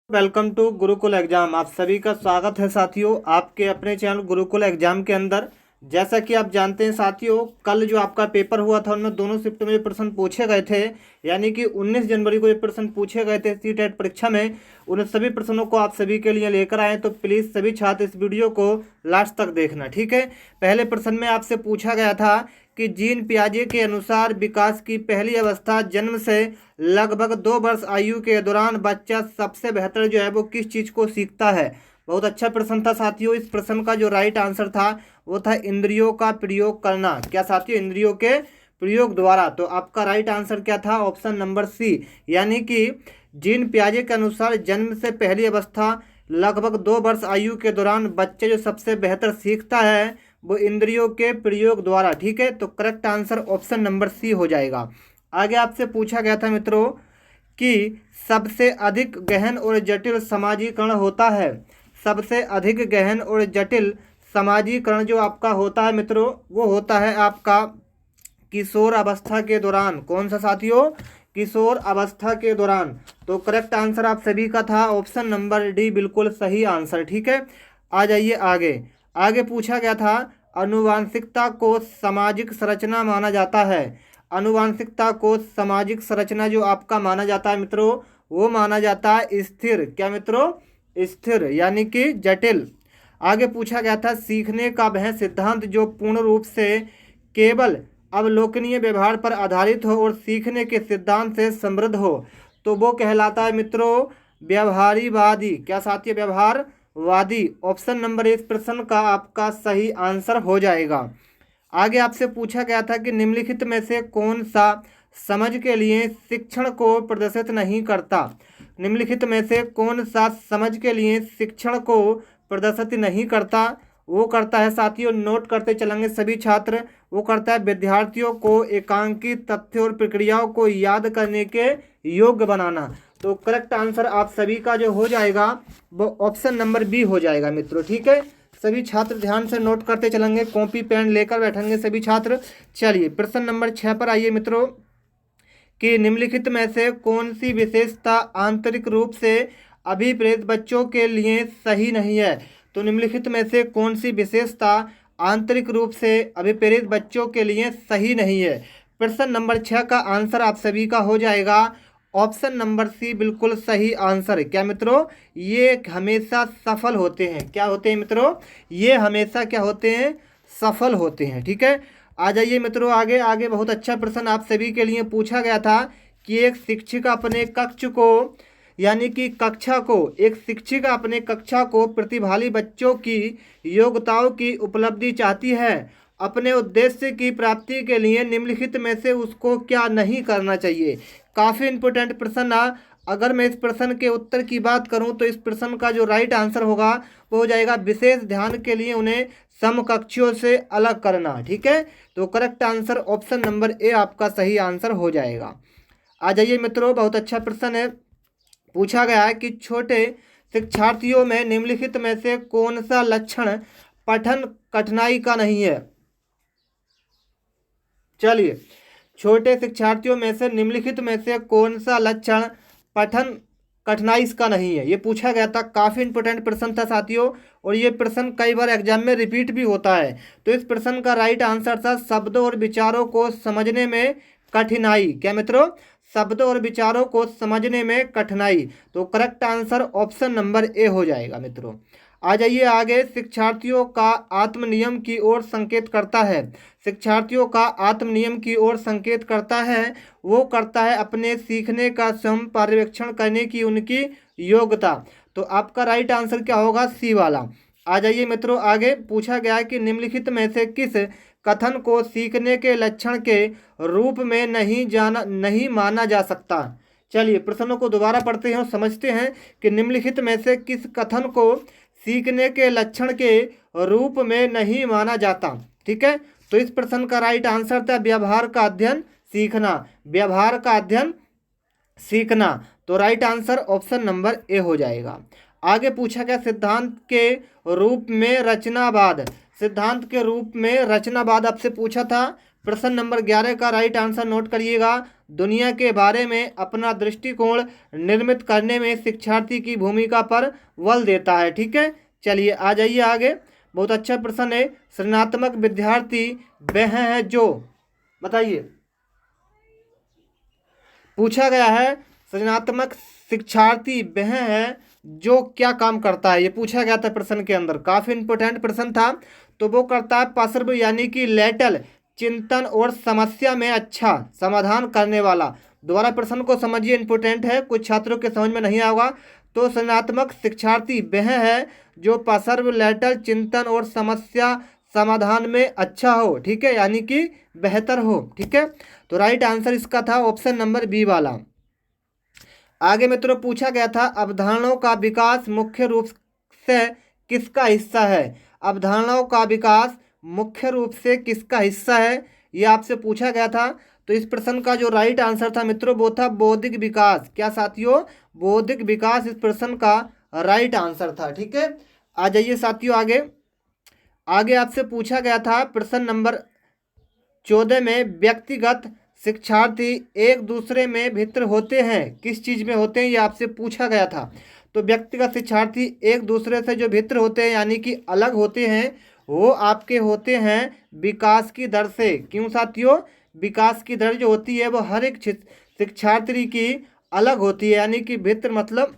Welcome to Gurukul exam. आप सभी का स्वागत है साथियों आपके अपने चैनल गुरुकुल एग्जाम के अंदर। जैसा कि आप जानते हैं साथियों, कल जो आपका पेपर हुआ था उनमें दोनों शिफ्ट में जो प्रश्न पूछे गए थे, यानी कि 19 जनवरी को जो प्रश्न पूछे गए थे सीटेट परीक्षा में, उन सभी प्रश्नों को आप सभी के लिए लेकर आए। तो प्लीज़ सभी छात्र इस वीडियो को लास्ट तक देखना, ठीक है। पहले प्रश्न में आपसे पूछा गया था कि जीन पियाजे के अनुसार विकास की पहली अवस्था जन्म से लगभग 2 वर्ष आयु के दौरान बच्चा सबसे बेहतर जो है वो किस चीज़ को सीखता है। बहुत अच्छा प्रश्न था साथियों। इस प्रश्न का जो राइट आंसर था वो था इंद्रियों का प्रयोग करना। क्या साथियों? इंद्रियों के प्रयोग द्वारा। तो आपका राइट आंसर क्या था? ऑप्शन नंबर सी, यानी कि जीन पियाजे के अनुसार जन्म से पहली अवस्था लगभग 2 वर्ष आयु के दौरान बच्चे जो सबसे बेहतर सीखता है वो इंद्रियों के प्रयोग द्वारा, ठीक है। तो correct answer option number C हो जाएगा। आगे आपसे पूछा गया था मित्रों कि सबसे अधिक गहन और जटिल समाजीकरण होता है। सबसे अधिक गहन और जटिल समाजीकरण जो आपका होता है मित्रों, वो होता है आपका किशोर अवस्था के दौरान। कौन सा साथियों? किशोर अवस्था के दौरान। तो करेक्ट आंसर आप सभी का था ऑप्शन नंबर डी, बिल्कुल सही आंसर, ठीक है। आ जाइए आगे। आगे पूछा गया था आनुवांशिकता को सामाजिक संरचना माना जाता है। आनुवांशिकता को सामाजिक संरचना जो आपका माना जाता है मित्रों, वो माना जाता है स्थिर। क्या मित्रों? स्थिर, यानी कि जटिल। आगे पूछा गया था सीखने का वह सिद्धांत जो पूर्ण रूप से केवल अवलोकनीय व्यवहार पर आधारित हो और सीखने के सिद्धांत से समृद्ध हो, तो वो कहलाता है मित्रों व्यवहारीवादी। क्या साथी? व्यवहारवादी। ऑप्शन नंबर इस प्रश्न का आपका सही आंसर हो जाएगा। आगे आपसे पूछा गया था कि निम्नलिखित में से कौन सा समझ के लिए शिक्षण को प्रदर्शित नहीं करता। निम्नलिखित में से कौन सा समझ के लिए शिक्षण को प्रदर्शित नहीं करता? वो करता है साथियों, नोट करते चलेंगे सभी छात्र, वो करता है विद्यार्थियों को एकांकित तथ्यों और प्रक्रियाओं को याद करने के योग्य बनाना। तो करेक्ट आंसर आप सभी का जो हो जाएगा वो ऑप्शन नंबर बी हो जाएगा मित्रों, ठीक है। सभी छात्र ध्यान से नोट करते चलेंगे, कॉपी पेन लेकर बैठेंगे सभी छात्र। चलिए प्रश्न नंबर 6 पर आइए मित्रों कि निम्नलिखित में से कौन सी विशेषता आंतरिक रूप से अभिप्रेत बच्चों के लिए सही नहीं है। तो निम्नलिखित में से कौन सी विशेषता आंतरिक रूप से अभिप्रेत बच्चों के लिए सही नहीं है। प्रश्न नंबर 6 का आंसर आप सभी का हो जाएगा ऑप्शन नंबर सी, बिल्कुल सही आंसर। क्या मित्रों? ये हमेशा सफल होते हैं। क्या होते हैं मित्रों? ये हमेशा क्या होते हैं? सफल होते हैं, ठीक है। आ जाइए मित्रों आगे। आगे बहुत अच्छा प्रश्न आप सभी के लिए पूछा गया था कि एक शिक्षिका अपने कक्ष को, यानी कि कक्षा को, एक शिक्षिका अपने कक्षा को प्रतिभागी बच्चों की योग्यताओं की उपलब्धि चाहती है। अपने उद्देश्य की प्राप्ति के लिए निम्नलिखित में से उसको क्या नहीं करना चाहिए। काफ़ी इंपॉर्टेंट प्रश्न है। अगर मैं इस प्रश्न के उत्तर की बात करूं तो इस प्रश्न का जो राइट आंसर होगा वो हो जाएगा विशेष ध्यान के लिए उन्हें समकक्षियों से अलग करना, ठीक है। तो correct answer option number A आपका सही आंसर हो जाएगा। आ जाइए मित्रों, बहुत अच्छा प्रश्न है। पूछा गया है कि छोटे शिक्षार्थियों में निम्नलिखित में से कौन सा लक्षण पठन कठिनाई का नहीं है। चलिए, छोटे शिक्षार्थियों में से निम्नलिखित में से कौन सा लक्षण पठन कठिनाई इसका नहीं है, ये पूछा गया था। काफ़ी इंपॉर्टेंट प्रश्न था साथियों, और ये प्रश्न कई बार एग्जाम में रिपीट भी होता है। तो इस प्रश्न का राइट आंसर था शब्दों और विचारों को समझने में कठिनाई। क्या मित्रों? शब्दों और विचारों को समझने में कठिनाई। तो correct answer option number A हो जाएगा मित्रों। आ जाइए आगे। शिक्षार्थियों का आत्मनियम की ओर संकेत करता है। शिक्षार्थियों का आत्मनियम की ओर संकेत करता है, वो करता है अपने सीखने का स्वयं पर्यवेक्षण करने की उनकी योग्यता। तो आपका राइट आंसर क्या होगा? सी वाला। आ जाइए मित्रों आगे। पूछा गया है कि निम्नलिखित में से किस कथन को सीखने के लक्षण के रूप में नहीं माना जा सकता। चलिए प्रश्नों को दोबारा पढ़ते हैं और समझते हैं कि निम्नलिखित में से किस कथन को सीखने के लक्षण के रूप में नहीं माना जाता, ठीक है। तो इस प्रश्न का राइट आंसर था व्यवहार का अध्ययन सीखना। व्यवहार का अध्ययन सीखना। तो right answer option number A हो जाएगा। आगे पूछा गया सिद्धांत के रूप में रचनावाद। सिद्धांत के रूप में रचनावाद आपसे पूछा था। प्रश्न नंबर 11 का राइट आंसर नोट करिएगा। दुनिया के बारे में अपना दृष्टिकोण निर्मित करने में शिक्षार्थी की भूमिका पर बल देता है। ठीक है, चलिए आ जाइए आगे। बहुत अच्छा प्रश्न है। सृजनात्मक विद्यार्थी वह है जो, बताइए, पूछा गया है सृजनात्मक शिक्षार्थी वह है जो क्या काम करता है, ये पूछा गया था प्रश्न के अंदर। काफी इंपॉर्टेंट प्रश्न था। तो वो करता है पसर्व यानी कि लेटल, चिंतन और समस्या में अच्छा समाधान करने वाला। दोबारा प्रश्न को समझिए, इंपॉर्टेंट है, कुछ छात्रों के समझ में नहीं आएगा। तो सृजनात्मक शिक्षार्थी वह है जो पसर्व, लेटल, चिंतन और समस्या समाधान में अच्छा हो। ठीक है, यानी कि बेहतर हो। ठीक है, तो राइट आंसर इसका था ऑप्शन नंबर बी वाला। आगे मित्रों पूछा गया था अवधारणाओं का विकास मुख्य रूप से किसका हिस्सा है। अवधारणाओं का विकास मुख्य रूप से किसका हिस्सा है, ये आपसे पूछा गया था। तो इस प्रश्न का जो राइट आंसर था मित्रों वो था बौद्धिक विकास। क्या साथियों, बौद्धिक विकास इस प्रश्न का राइट आंसर था। ठीक है, आ जाइए साथियों आगे। आगे आपसे पूछा गया था प्रश्न नंबर 14 में व्यक्तिगत शिक्षार्थी एक दूसरे में भिन्न होते हैं, किस चीज़ में होते हैं, ये आपसे पूछा गया था। तो व्यक्तिगत शिक्षार्थी एक दूसरे से जो भिन्न होते हैं यानी कि अलग होते हैं, वो आपके होते हैं विकास की दर से। क्यों साथियों, विकास की दर जो होती है वो हर एक शिक्षार्थी की अलग होती है, यानी कि भिन्न मतलब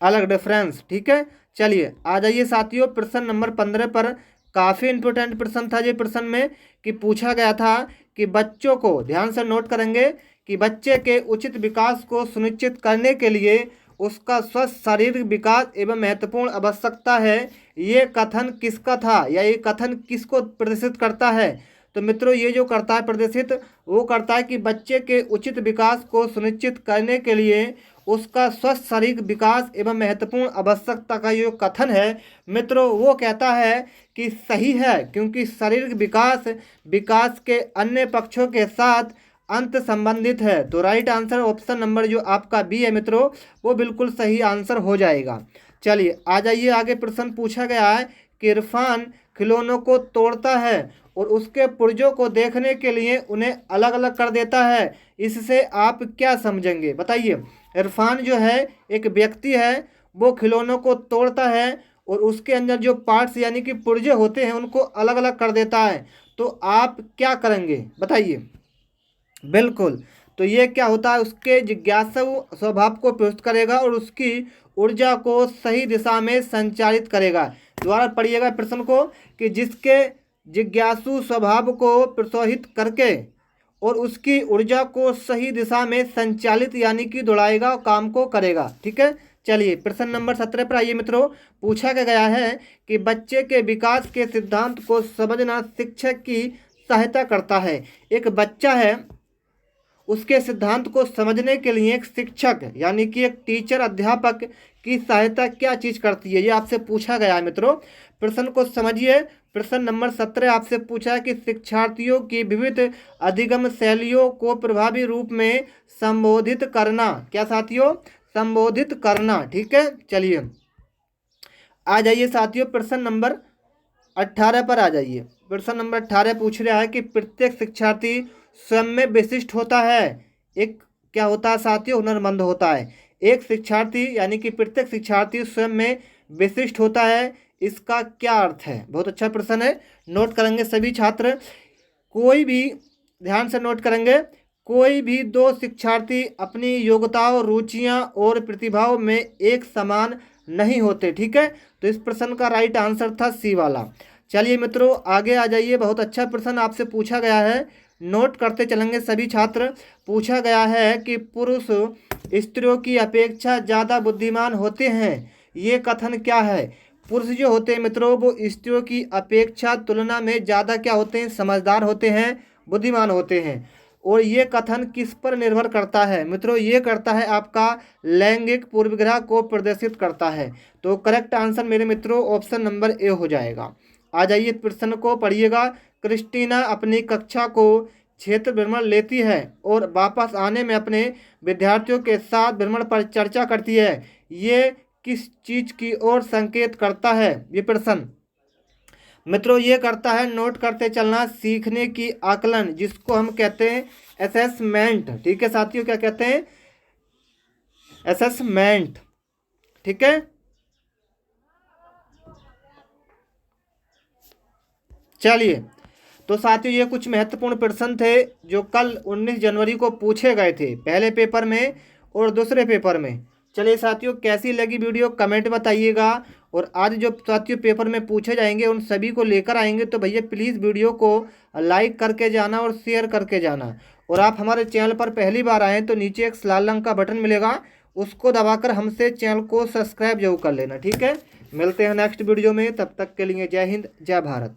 अलग, डिफरेंस। ठीक है, चलिए आ जाइए साथियों प्रश्न नंबर 15 पर। काफ़ी इंपॉर्टेंट प्रश्न था ये प्रश्न में, कि पूछा गया था कि बच्चों को, ध्यान से नोट करेंगे, कि बच्चे के उचित विकास को सुनिश्चित करने के लिए उसका स्वस्थ शारीरिक विकास एवं महत्वपूर्ण आवश्यकता है। ये कथन किसका था, या ये कथन किसको प्रदर्शित करता है। तो मित्रों ये जो करता है प्रदर्शित, वो करता है कि बच्चे के उचित विकास को सुनिश्चित करने के लिए उसका स्वस्थ शारीरिक विकास एवं महत्वपूर्ण आवश्यकता का जो कथन है मित्रों, वो कहता है कि सही है, क्योंकि शारीरिक विकास के अन्य पक्षों के साथ अंत संबंधित है। तो राइट आंसर ऑप्शन नंबर जो आपका बी है मित्रों, वो बिल्कुल सही आंसर हो जाएगा। चलिए आ जाइए आगे। प्रश्न पूछा गया है कि इरफान खिलौनों को तोड़ता है और उसके पुर्जों को देखने के लिए उन्हें अलग अलग कर देता है, इससे आप क्या समझेंगे, बताइए। इरफान जो है एक व्यक्ति है, वो खिलौनों को तोड़ता है और उसके अंदर जो पार्ट्स यानी कि पुर्जे होते हैं उनको अलग अलग कर देता है, तो आप क्या करेंगे, बताइए। बिल्कुल, तो ये क्या होता है, उसके जिज्ञासु स्वभाव को प्रस्तुत करेगा और उसकी ऊर्जा को सही दिशा में संचालित करेगा। दोबारा पढ़िएगा प्रश्न को, कि जिसके जिज्ञासु स्वभाव को प्रोत्साहित करके और उसकी ऊर्जा को सही दिशा में संचालित यानी कि दौड़ाएगा, काम को करेगा। ठीक है, चलिए प्रश्न नंबर 17 पर आइए मित्रों। पूछा गया है कि बच्चे के विकास के सिद्धांत को समझना शिक्षक की सहायता करता है। एक बच्चा है, उसके सिद्धांत को समझने के लिए एक शिक्षक यानी कि एक टीचर, अध्यापक की सहायता क्या चीज़ करती है, ये आपसे पूछा गया है मित्रों। प्रश्न को समझिए। प्रश्न नंबर 17 आपसे पूछा है कि शिक्षार्थियों की विविध अधिगम शैलियों को प्रभावी रूप में संबोधित करना। क्या साथियों, संबोधित करना। ठीक है, चलिए आ जाइए साथियों प्रश्न नंबर 18 पर आ जाइए। प्रश्न नंबर 18 पूछ रहा है कि प्रत्येक शिक्षार्थी स्वयं में विशिष्ट होता है। एक क्या होता है साथियों, हुनरमंद होता है। एक शिक्षार्थी यानी कि प्रत्येक शिक्षार्थी स्वयं में विशिष्ट होता है, इसका क्या अर्थ है। बहुत अच्छा प्रश्न है, नोट करेंगे सभी छात्र। कोई भी, ध्यान से नोट करेंगे, कोई भी दो शिक्षार्थी अपनी योग्यताओं, रुचियां और प्रतिभाओं में एक समान नहीं होते। ठीक है, तो इस प्रश्न का राइट आंसर था सी वाला। चलिए मित्रों आगे आ जाइए। बहुत अच्छा प्रश्न आपसे पूछा गया है, नोट करते चलेंगे सभी छात्र। पूछा गया है कि पुरुष स्त्रियों की अपेक्षा ज़्यादा बुद्धिमान होते हैं, ये कथन क्या है। पुरुष जो होते हैं मित्रों वो स्त्रियों की अपेक्षा तुलना में ज़्यादा क्या होते हैं, समझदार होते हैं, बुद्धिमान होते हैं। और ये कथन किस पर निर्भर करता है मित्रों, ये करता है आपका लैंगिक पूर्वाग्रह को प्रदर्शित करता है। तो करेक्ट आंसर मेरे मित्रों ऑप्शन नंबर ए हो जाएगा। आ जाइए प्रश्न को पढ़िएगा। क्रिस्टीना अपनी कक्षा को क्षेत्र भ्रमण लेती है और वापस आने में अपने विद्यार्थियों के साथ भ्रमण पर चर्चा करती है, ये किस चीज़ की ओर संकेत करता है। ये प्रश्न मित्रों ये करता है नोट करते चलना, सीखने की आकलन, जिसको हम कहते हैं असेसमेंट। ठीक है साथियों, क्या कहते हैं? असेसमेंट। ठीक है, चलिए। तो साथियों ये कुछ महत्वपूर्ण प्रश्न थे जो कल 19 जनवरी को पूछे गए थे, पहले पेपर में और दूसरे पेपर में। चलिए साथियों, कैसी लगी वीडियो कमेंट बताइएगा। और आज जो साथियों पेपर में पूछे जाएंगे उन सभी को लेकर आएंगे, तो भैया प्लीज़ वीडियो को लाइक करके जाना और शेयर करके जाना। और आप हमारे चैनल पर पहली बार आएँ तो नीचे एक लाल रंग का बटन मिलेगा, उसको दबाकर हमसे चैनल को सब्सक्राइब जरूर कर लेना। ठीक है, मिलते हैं नेक्स्ट वीडियो में, तब तक के लिए जय हिंद जय भारत।